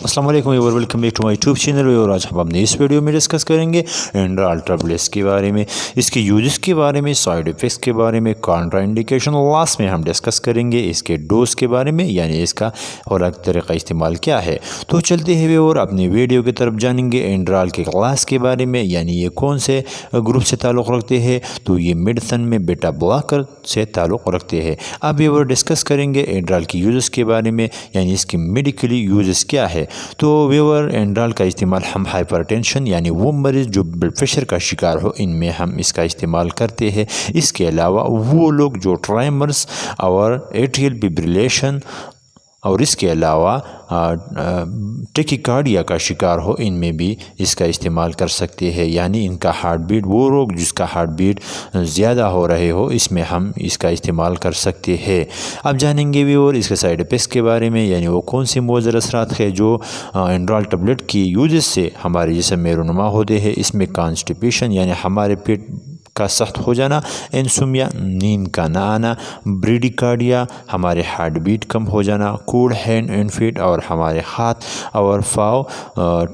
अस्सलाम वालेकुम viewer, welcome back to my YouTube channel. और आज हम अपने इस वीडियो में डिस्कस करेंगे एंड्राल टैबलेट्स के बारे में, इसके यूजेस के बारे में, साइड इफ़ेक्ट्स के बारे में, कॉन्ट्रा इंडिकेशन। लास्ट में हम डिस्कस करेंगे इसके डोज के बारे में, यानी इसका और तरीक़ा इस्तेमाल क्या है। तो चलते हैं व्यूअर अपनी वीडियो की तरफ जानेंगे एंड्राल के क्लास के बारे में, यानी ये कौन से ग्रुप से ताल्लुक़ रखते हैं। तो ये मेडिसिन में बेटा ब्लॉकर से ताल्लुक़ रखते हैं। अब व्यूअर डिस्कस करेंगे एंड्राल के यूजेस के बारे में, यानी इसकी मेडिकली यूजेस क्या है। तो व्यूअर एंड्राल का इस्तेमाल हम हाइपरटेंशन यानी वो मरीज़ जो ब्लड प्रेशर का शिकार हो, इनमें हम इसका इस्तेमाल करते हैं। इसके अलावा वो लोग जो ट्राइमर्स और एट्रियल फिब्रिलेशन और इसके अलावा टेकिकार्डिया का शिकार हो, इनमें भी इसका इस्तेमाल कर सकते हैं। यानी इनका हार्ट बीट, वो लोग जिसका हार्ट बीट ज़्यादा हो रहे हो, इसमें हम इसका इस्तेमाल कर सकते हैं। अब जानेंगे भी और इसके साइड इफ़ेक्ट्स के बारे में, यानी वो कौन से मुअज़्ज़र असरात है जो एंड्राल टैबलेट की यूजेस से हमारे जिस्म में रूनुमा होते हैं। इसमें कॉन्स्टिपेशन यानी हमारे पेट का सख्त हो जाना, इंसोम्निया नींद का ना आना, ब्रेडिकार्डिया हमारे हार्ट बीट कम हो जाना, कोल्ड हैंड एंड फीट और हमारे हाथ और पाँव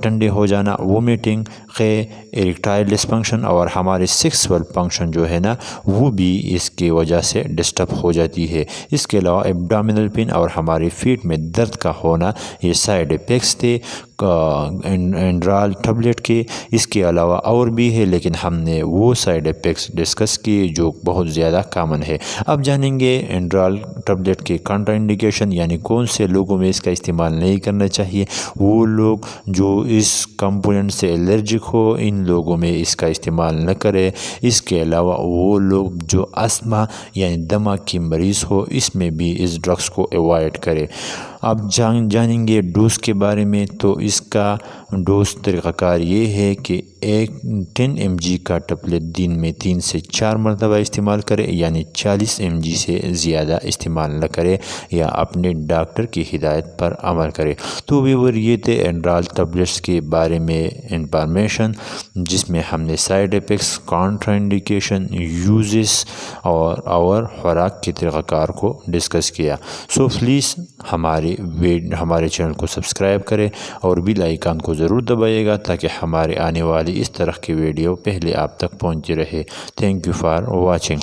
ठंडे हो जाना, वोमिटिंग के, इरेक्टाइल डिसफंक्शन और हमारे सेक्सुअल फंक्शन जो है ना वो भी इसकी वजह से डिस्टर्ब हो जाती है। इसके अलावा एब्डोमिनल पेन और हमारे फीट में दर्द का होना, ये साइड इफ़ेक्ट्स थे एंड्राल टैबलेट के। इसके अलावा और भी है, लेकिन हमने वो साइड इफ़ेक्ट्स डिस्कस किए जो बहुत ज़्यादा कॉमन है। अब जानेंगे एंड्राल टैबलेट के कॉन्ट्रा इंडिकेशन, यानी कौन से लोगों में इसका इस्तेमाल नहीं करना चाहिए। वो लोग जो इस कंपोनेंट से एलर्जिक हो, इन लोगों में इसका इस्तेमाल न करें। इसके अलावा वो लोग जो अस्थमा यानी दमा की मरीज़ हो, इसमें भी इस ड्रग्स को अवॉइड करें। अब जानेंगे डोज के बारे में। तो इसका डोज तरीक़ाकार ये है कि 10 mg का टैबलेट दिन में 3 से 4 मरतबा इस्तेमाल करें, यानी 40 mg से ज़्यादा इस्तेमाल न करें या अपने डॉक्टर की हिदायत पर अमल करें। तो व्यूअर ये थे एंड्राल टैबलेट्स के बारे में इंफॉर्मेशन, जिसमें हमने side effects, Contra indication, uses और खुराक के तरीक़ाकार को डिस्कस किया। सो प्लीज़ हमारे चैनल को सब्सक्राइब करें और बेल आइकन को ज़रूर दबाइएगा ताकि हमारे आने वाली इस तरह की वीडियो पहले आप तक पहुंचती रहे। Thank you for watching.